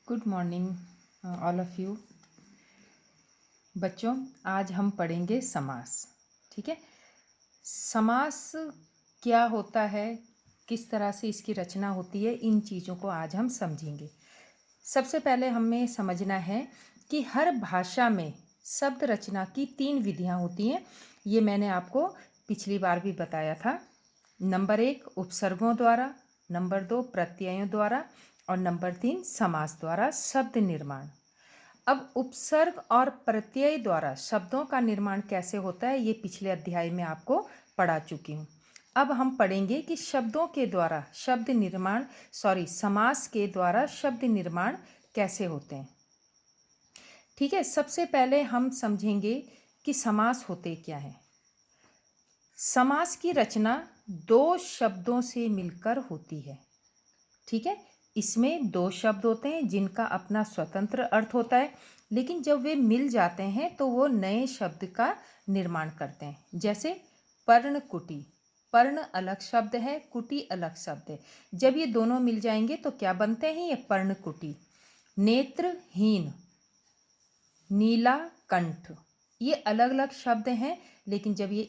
Good morning all of you. बच्चों, आज हम पढ़ेंगे समास। ठीक है। समास क्या होता है, किस तरह से इसकी रचना होती है, इन चीज़ों को आज हम समझेंगे। सबसे पहले हमें समझना है कि हर भाषा में शब्द रचना की 3 विधियां होती हैं। ये मैंने आपको पिछली बार भी बताया था। नंबर 1 उपसर्गों द्वारा, नंबर 2 प्रत्ययों द्वारा और नंबर 3 समास द्वारा शब्द निर्माण। अब उपसर्ग और प्रत्यय द्वारा शब्दों का निर्माण कैसे होता है, ये पिछले अध्याय में आपको पढ़ा चुकी हूँ। अब हम पढ़ेंगे कि शब्दों के द्वारा शब्द निर्माण समास के द्वारा शब्द निर्माण कैसे होते हैं। ठीक है। सबसे पहले हम समझेंगे कि समास होते क्या है। समास की रचना 2 शब्दों से मिलकर होती है। ठीक है। इसमें 2 शब्द होते हैं जिनका अपना स्वतंत्र अर्थ होता है, लेकिन जब वे मिल जाते हैं तो वो नए शब्द का निर्माण करते हैं। जैसे पर्णकुटी, पर्ण अलग शब्द है, कुटी अलग शब्द है। जब ये दोनों मिल जाएंगे तो क्या बनते हैं, ये पर्णकुटी। नेत्रहीन, नीला कंठ, ये अलग अलग शब्द हैं, लेकिन जब ये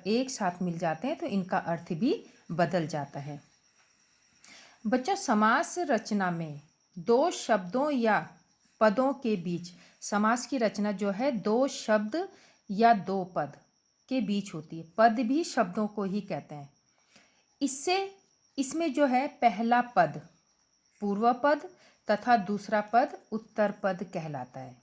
एक साथ मिल जाते हैं तो इनका अर्थ भी बदल जाता है। बच्चों, समास रचना में 2 शब्दों या पदों के बीच, समास की रचना जो है 2 शब्द या 2 पद के बीच होती है। पद भी शब्दों को ही कहते हैं। इसमें जो है पहला पद पूर्व पद तथा दूसरा पद उत्तर पद कहलाता है।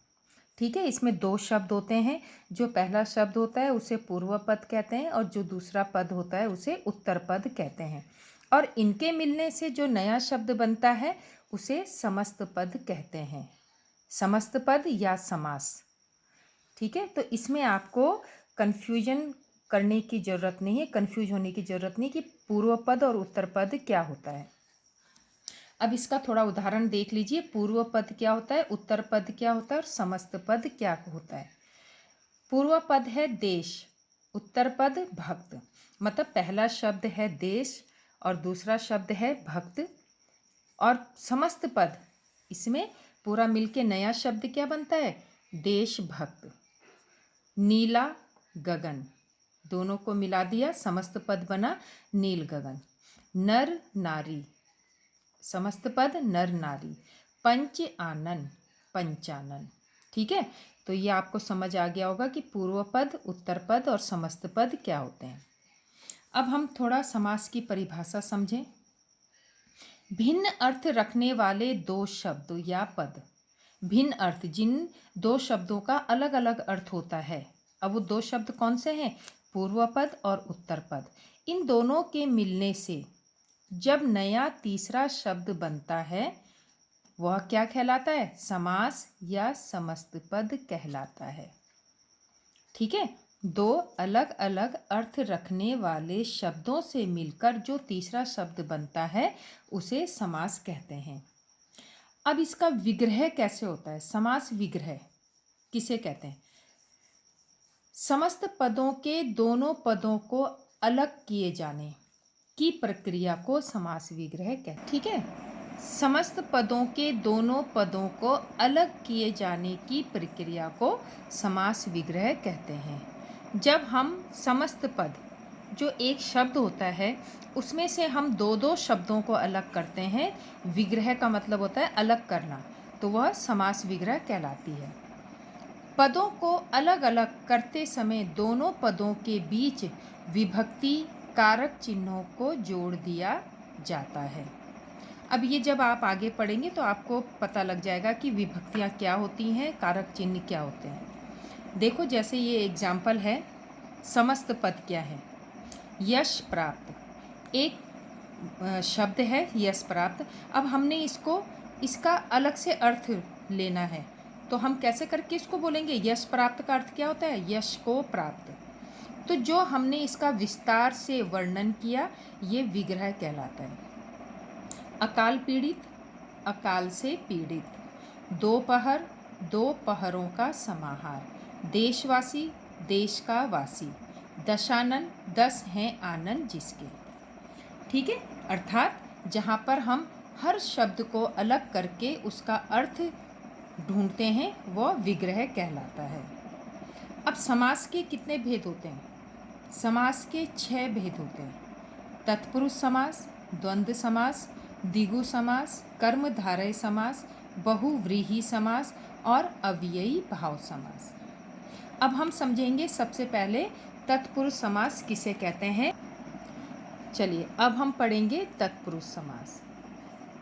ठीक है। इसमें 2 शब्द होते हैं। जो पहला शब्द होता है उसे पूर्व पद कहते हैं और जो दूसरा पद होता है उसे उत्तर पद कहते हैं। और इनके मिलने से जो नया शब्द बनता है उसे समस्त पद कहते हैं। समस्त पद या समास। ठीक है। तो इसमें आपको कन्फ्यूजन करने की ज़रूरत नहीं है, कन्फ्यूज होने की ज़रूरत नहीं कि पूर्व पद और उत्तर पद क्या होता है। अब इसका थोड़ा उदाहरण देख लीजिए। पूर्व पद क्या होता है, उत्तर पद क्या होता है और समस्त पद क्या होता है। पूर्व पद है देश, उत्तर पद भक्त। मतलब पहला शब्द है देश और दूसरा शब्द है भक्त। और समस्त पद, इसमें पूरा मिलके नया शब्द क्या बनता है, देशभक्त। नीला गगन, दोनों को मिला दिया, समस्त पद बना नील गगन। नर नारी, समस्त पद नर नारी। पंच आनन, पंचानन। ठीक है। तो ये आपको समझ आ गया होगा कि पूर्व पद, उत्तर पद और समस्त पद क्या होते हैं। अब हम थोड़ा समास की परिभाषा समझें। भिन्न अर्थ रखने वाले 2 शब्द या पद। भिन्न अर्थ, जिन 2 शब्दों का अलग अलग अर्थ होता है। अब वो 2 शब्द कौन से हैं, पूर्व पद और उत्तर पद। इन दोनों के मिलने से जब नया तीसरा शब्द बनता है वह क्या कहलाता है, समास या समस्त पद कहलाता है। ठीक है। 2 अलग अलग अर्थ रखने वाले शब्दों से मिलकर जो तीसरा शब्द बनता है उसे समास कहते हैं। अब इसका विग्रह कैसे होता है। समास विग्रह किसे कहते हैं, समस्त पदों के दोनों पदों को अलग किए जाने की प्रक्रिया को समास विग्रह कहते हैं। ठीक है। समस्त पदों के दोनों पदों को अलग किए जाने की प्रक्रिया को समास विग्रह कहते हैं। जब हम समस्त पद, जो एक शब्द होता है, उसमें से हम 2-2 शब्दों को अलग करते हैं, विग्रह का मतलब होता है अलग करना, तो वह समास विग्रह कहलाती है। पदों को अलग अलग करते समय दोनों पदों के बीच विभक्ति कारक चिन्हों को जोड़ दिया जाता है। अब ये जब आप आगे पढ़ेंगे तो आपको पता लग जाएगा कि विभक्तियाँ क्या होती हैं, कारक चिन्ह क्या होते हैं। देखो, जैसे ये एग्जाम्पल है, समस्त पद क्या है, यश प्राप्त। एक शब्द है यश प्राप्त। अब हमने इसका अलग से अर्थ लेना है, तो हम कैसे करके इसको बोलेंगे। यश प्राप्त का अर्थ क्या होता है, यश को प्राप्त। तो जो हमने इसका विस्तार से वर्णन किया ये विग्रह कहलाता है। अकाल पीड़ित, अकाल से पीड़ित। दोपहर, 2 पहरों का समाहार। देशवासी, देश का वासी। दशानन, 10 हैं आनंद जिसके। ठीक है। अर्थात जहाँ पर हम हर शब्द को अलग करके उसका अर्थ ढूंढते हैं, वह विग्रह कहलाता है। अब समास के कितने भेद होते हैं? समास के 6 भेद होते हैं। तत्पुरुष समास, द्वंद्व समास, द्विगु समास, कर्मधारय समास, बहुव्रीहि समास और अव्ययी भाव समास। अब हम समझेंगे सबसे पहले तत्पुरुष समास किसे कहते हैं। चलिए अब हम पढ़ेंगे तत्पुरुष समास।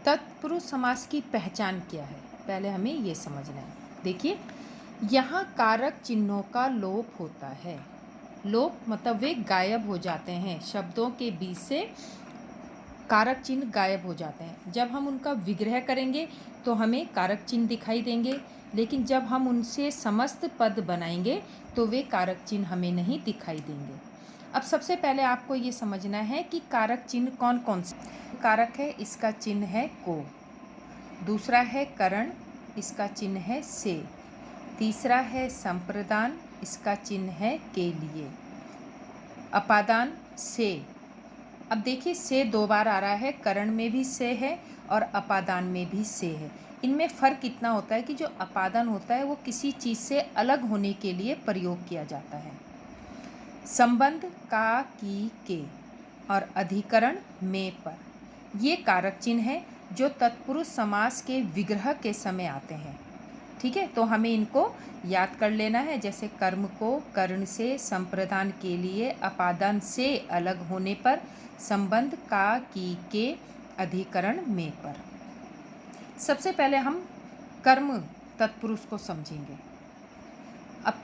तत्पुरुष समास की पहचान क्या है, पहले हमें ये समझना है। देखिए, यहाँ कारक चिन्हों का लोप होता है। लोप मतलब वे गायब हो जाते हैं, शब्दों के बीच से कारक चिन्ह गायब हो जाते हैं। जब हम उनका विग्रह करेंगे तो हमें कारक चिन्ह दिखाई देंगे, लेकिन जब हम उनसे समस्त पद बनाएंगे तो वे कारक चिन्ह हमें नहीं दिखाई देंगे। अब सबसे पहले आपको ये समझना है कि कारक चिन्ह कौन कौन से कारक है। इसका चिन्ह है को, दूसरा है करण, इसका चिन्ह है से, तीसरा है संप्रदान, इसका चिन्ह है के लिए, अपादान से। अब देखिए, से 2 बार आ रहा है, करण में भी से है और अपादान में भी से है। इनमें फ़र्क इतना होता है कि जो अपादान होता है वो किसी चीज़ से अलग होने के लिए प्रयोग किया जाता है। संबंध का, की, के और अधिकरण में पर, ये कारक चिन्ह है जो तत्पुरुष समास के विग्रह के समय आते हैं। ठीक है, तो हमें इनको याद कर लेना है। जैसे कर्म को कर्ण से, संप्रदान के लिए अपादान से अलग होने पर, संबंध का, की, के, अधिकरण में पर। सबसे पहले हम कर्म तत्पुरुष को समझेंगे। अब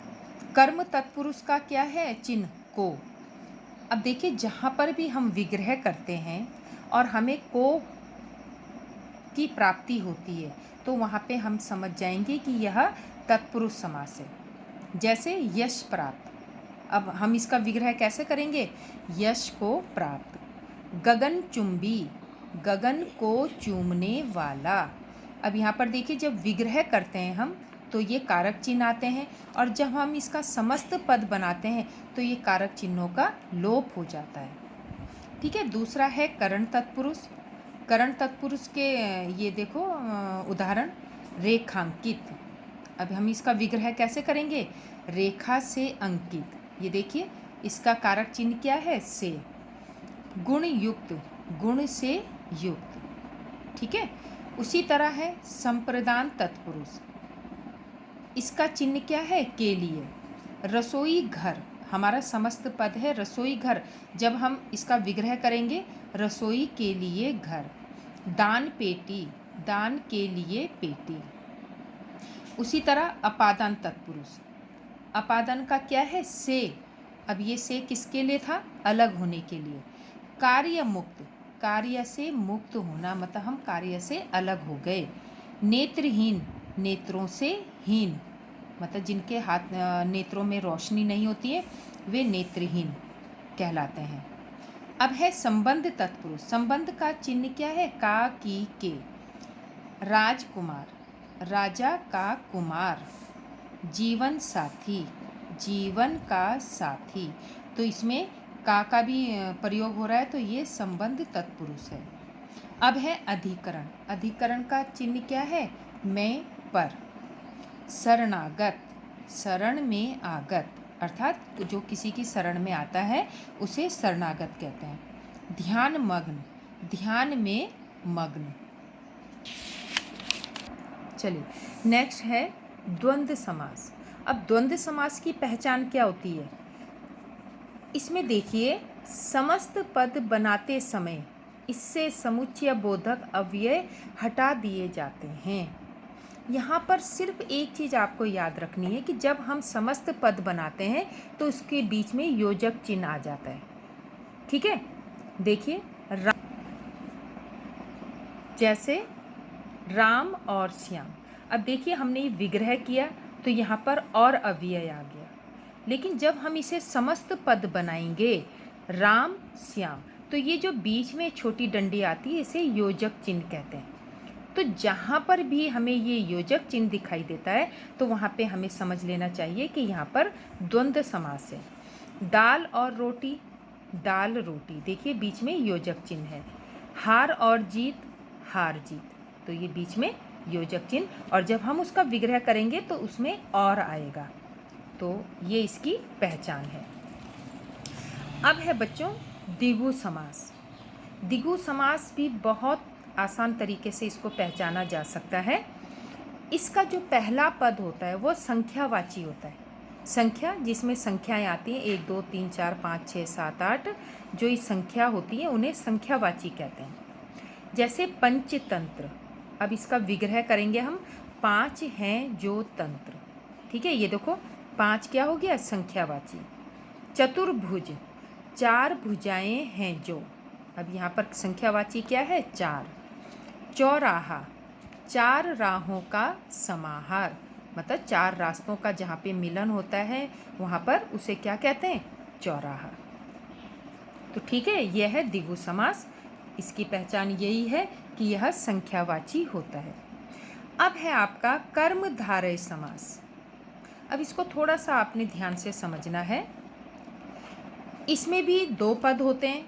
कर्म तत्पुरुष का क्या है चिन्ह? को। अब देखिए, जहाँ पर भी हम विग्रह करते हैं और हमें को की प्राप्ति होती है तो वहाँ पे हम समझ जाएंगे कि यह तत्पुरुष समास है। जैसे यश प्राप्त, अब हम इसका विग्रह कैसे करेंगे? यश को प्राप्त। गगन चुंबी, गगन को चूमने वाला। अब यहाँ पर देखिए, जब विग्रह करते हैं हम तो ये कारक चिन्ह आते हैं, और जब हम इसका समस्त पद बनाते हैं तो ये कारक चिन्हों का लोप हो जाता है। ठीक है, दूसरा है करण तत्पुरुष। करण तत्पुरुष के ये देखो उदाहरण, रेखांकित। अब हम इसका विग्रह कैसे करेंगे? रेखा से अंकित। ये देखिए, इसका कारक चिन्ह क्या है? से। गुण युक्त, गुण से युक्त। ठीक है, उसी तरह है संप्रदान तत्पुरुष, इसका चिन्ह क्या है? के लिए। रसोई घर, हमारा समस्त पद है रसोई घर, जब हम इसका विग्रह करेंगे रसोई के लिए घर। दान पेटी, दान के लिए पेटी। उसी तरह अपादान तत्पुरुष, अपादान का क्या है? से। अब ये से किसके लिए था? अलग होने के लिए। कार्य मुक्त, कार्य से मुक्त होना, मतलब हम कार्य से अलग हो गए। नेत्रहीन, नेत्रों से हीन, मतलब जिनके हाथ नेत्रों में रोशनी नहीं होती है वे नेत्रहीन कहलाते हैं। अब है संबंध तत्पुरुष। संबंध का चिन्ह क्या है? का, की, के। राजकुमार, राजा का कुमार। जीवन साथी, जीवन का साथी। तो इसमें का भी प्रयोग हो रहा है, तो ये संबंध तत्पुरुष है। अब है अधिकरण। अधिकरण का चिन्ह क्या है? में, पर। शरणागत, शरण में आगत, अर्थात जो किसी की शरण में आता है उसे शरणागत कहते हैं। ध्यान मग्न, ध्यान में मग्न। चलिए, नेक्स्ट है द्वंद्व समास। अब द्वंद्व समास की पहचान क्या होती है? इसमें देखिए, समस्त पद बनाते समय इससे समुच्चय बोधक अव्यय हटा दिए जाते हैं। यहाँ पर सिर्फ एक चीज़ आपको याद रखनी है कि जब हम समस्त पद बनाते हैं तो उसके बीच में योजक चिन्ह आ जाता है। ठीक है, देखिए, जैसे राम और श्याम। अब देखिए, हमने ये विग्रह किया तो यहाँ पर और अव्यय आ गया, लेकिन जब हम इसे समस्त पद बनाएंगे राम श्याम, तो ये जो बीच में छोटी डंडी आती है इसे योजक चिन्ह कहते हैं। तो जहाँ पर भी हमें ये योजक चिन्ह दिखाई देता है तो वहाँ पे हमें समझ लेना चाहिए कि यहाँ पर द्वंद्व समास है। दाल और रोटी, दाल रोटी, देखिए बीच में योजक चिन्ह है। हार और जीत, हार जीत, तो ये बीच में योजक चिन्ह, और जब हम उसका विग्रह करेंगे तो उसमें और आएगा, तो ये इसकी पहचान है। अब है बच्चों द्विगु समास। द्विगु समास भी बहुत आसान तरीके से इसको पहचाना जा सकता है। इसका जो पहला पद होता है वो संख्यावाची होता है। संख्या जिसमें संख्याएं आती हैं 1 2 3 4 5 6 7 8, जो ये संख्या होती है उन्हें संख्यावाची कहते हैं। जैसे पंचतंत्र, अब इसका विग्रह करेंगे हम, 5 हैं जो तंत्र, ठीक है, ये देखो 5 क्या हो गया, संख्यावाची। चतुर्भुज, 4 भुजाएं हैं जो, अब यहाँ पर संख्यावाची क्या है, 4। चौराहा, 4 राहों का समाहार, मतलब 4 रास्तों का जहाँ पे मिलन होता है वहाँ पर उसे क्या कहते हैं, चौराहा। तो ठीक है, यह है द्विगु समास। इसकी पहचान यही है कि यह संख्यावाची होता है। अब है आपका कर्मधारय समास। अब इसको थोड़ा सा आपने ध्यान से समझना है। इसमें भी 2 पद होते हैं।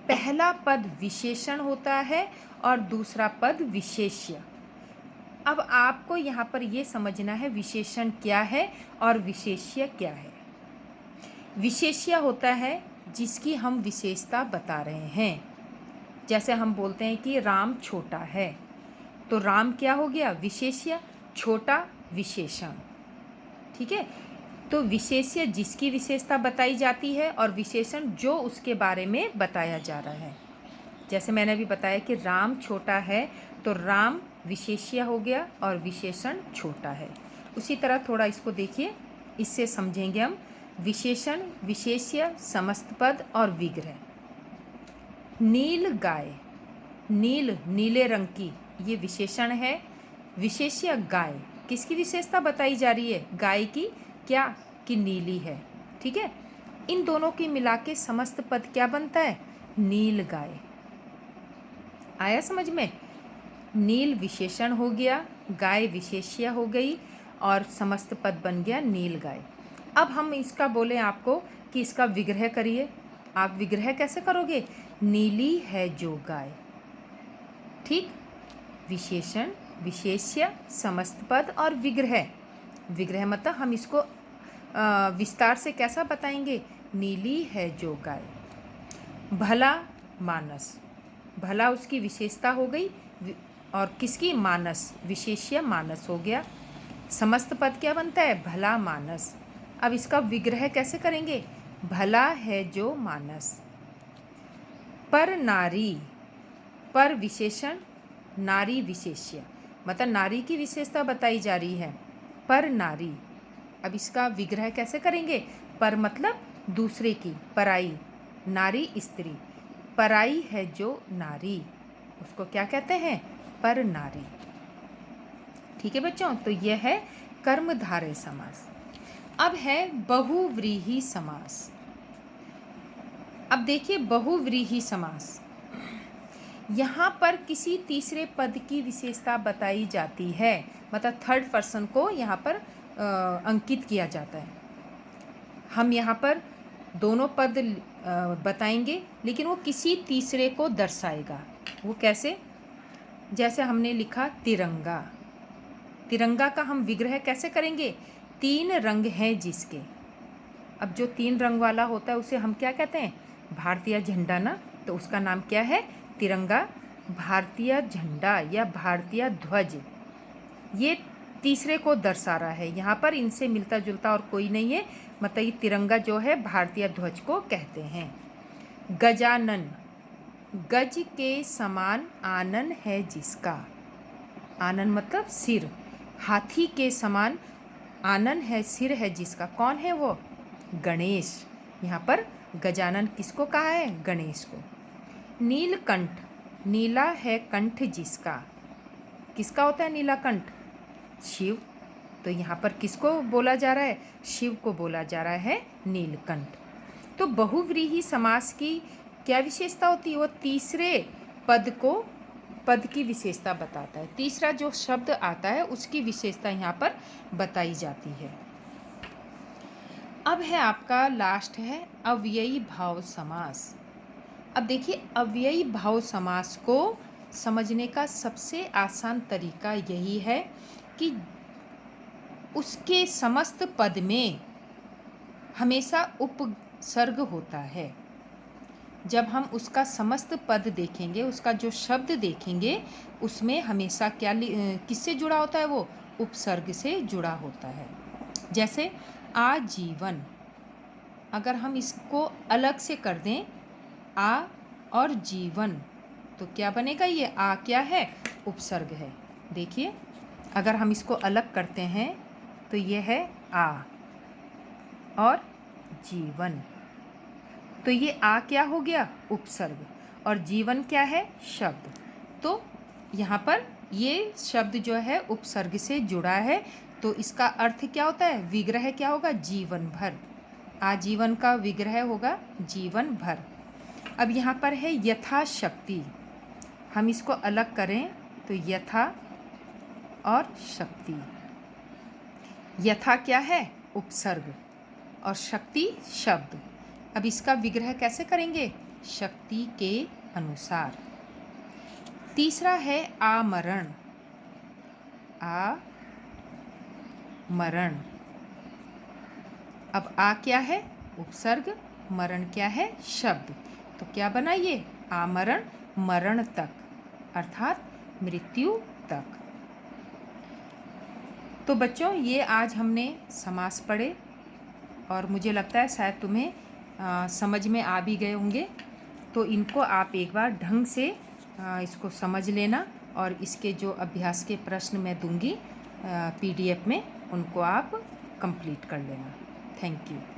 पहला पद विशेषण होता है और दूसरा पद विशेष्य। अब आपको यहाँ पर ये समझना है विशेषण क्या है और विशेष्य क्या है। विशेष्य होता है जिसकी हम विशेषता बता रहे हैं। जैसे हम बोलते हैं कि राम छोटा है, तो राम क्या हो गया, विशेष्य, छोटा विशेषण, ठीक है। तो विशेष्य जिसकी विशेषता बताई जाती है और विशेषण जो उसके बारे में बताया जा रहा है। जैसे मैंने अभी बताया कि राम छोटा है, तो राम विशेष्य हो गया और विशेषण छोटा है। उसी तरह थोड़ा इसको देखिए, इससे समझेंगे हम। विशेषण, विशेष्य, समस्त पद और विग्रह। नील गाय, नील नीले रंग की, ये विशेषण है। विशेष्य गाय, किसकी विशेषता बताई जा रही है, गाय की, क्या कि नीली है, ठीक है। इन दोनों की मिला के समस्त पद क्या बनता है, नील गाय। आया समझ में। नील विशेषण हो गया, गाय विशेष्य हो गई और समस्त पद बन गया नील गाय। अब हम इसका बोले आपको कि इसका विग्रह करिए। आप विग्रह कैसे करोगे, नीली है जो गाय, ठीक। विशेषण, विशेष्य, समस्त पद और विग्रह। विग्रह मतलब हम इसको विस्तार से कैसा बताएंगे, नीली है जो गाय। भला मानस, भला उसकी विशेषता हो गई और किसकी, मानस, विशेष्य मानस हो गया। समस्त पद क्या बनता है, भला मानस। अब इसका विग्रह कैसे करेंगे, भला है जो मानस। पर नारी, पर विशेषण, नारी विशेष्य, मतलब नारी की विशेषता बताई जा रही है, पर नारी। अब इसका विग्रह कैसे करेंगे, पर मतलब दूसरे की, पराई, नारी स्त्री, पराई है जो नारी, उसको क्या कहते हैं, पर नारी, ठीक है बच्चों। तो यह है कर्मधारय समास। अब है बहुव्रीहि समास। अब देखिए बहुव्रीहि समास, यहाँ पर किसी तीसरे पद की विशेषता बताई जाती है, मतलब थर्ड पर्सन को यहाँ पर अंकित किया जाता है। हम यहाँ पर दोनों पद बताएंगे, लेकिन वो किसी तीसरे को दर्शाएगा। वो कैसे, जैसे हमने लिखा तिरंगा, तिरंगा का हम विग्रह कैसे करेंगे, 3 रंग हैं जिसके। अब जो 3 रंग वाला होता है उसे हम क्या कहते हैं, भारतीय झंडा ना, तो उसका नाम क्या है, तिरंगा। भारतीय झंडा या भारतीय ध्वज, ये तीसरे को दर्शा रहा है। यहाँ पर इनसे मिलता जुलता और कोई नहीं है, मतलब ये तिरंगा जो है भारतीय ध्वज को कहते हैं। गजानन, गज के समान आनन है जिसका, आनन मतलब सिर, हाथी के समान आनन है, सिर है जिसका, कौन है वो, गणेश। यहाँ पर गजानन किसको कहा है, गणेश को। नीलकंठ, नीला है कंठ जिसका, किसका होता है नीला कंठ, शिव। तो यहाँ पर किसको बोला जा रहा है, शिव को बोला जा रहा है नीलकंठ। तो बहुव्रीहि समास की क्या विशेषता होती है, वो तीसरे पद को, पद की विशेषता बताता है। तीसरा जो शब्द आता है उसकी विशेषता यहाँ पर बताई जाती है। अब है आपका लास्ट है अव्ययी भाव समास। अब देखिए, अव्ययी भाव समास को समझने का सबसे आसान तरीका यही है कि उसके समस्त पद में हमेशा उपसर्ग होता है। जब हम उसका समस्त पद देखेंगे, उसका जो शब्द देखेंगे, उसमें हमेशा किससे जुड़ा होता है? वो उपसर्ग से जुड़ा होता है। जैसे आजीवन, अगर हम इसको अलग से कर दें, आ और जीवन, तो क्या बनेगा? ये आ क्या है? उपसर्ग है। देखिए, अगर हम इसको अलग करते हैं तो ये है आ और जीवन, तो ये आ क्या हो गया? उपसर्ग। और जीवन क्या है? शब्द। तो यहाँ पर ये शब्द जो है उपसर्ग से जुड़ा है, तो इसका अर्थ क्या होता है? विग्रह क्या होगा? जीवन भर। आजीवन का विग्रह होगा जीवन भर। अब यहाँ पर है यथाशक्ति, हम इसको अलग करें तो यथा और शक्ति। यथा क्या है? उपसर्ग, और शक्ति शब्द। अब इसका विग्रह कैसे करेंगे? शक्ति के अनुसार। तीसरा है आमरण। आमरण, अब आ क्या है? उपसर्ग, मरण क्या है? शब्द। तो क्या बना ये? आमरण, मरण तक, अर्थात मृत्यु तक। तो बच्चों, ये आज हमने समास पढ़े और मुझे लगता है शायद तुम्हें समझ में आ भी गए होंगे। तो इनको आप एक बार ढंग से इसको समझ लेना, और इसके जो अभ्यास के प्रश्न मैं दूंगी PDF में, उनको आप कंप्लीट कर लेना। Thank you.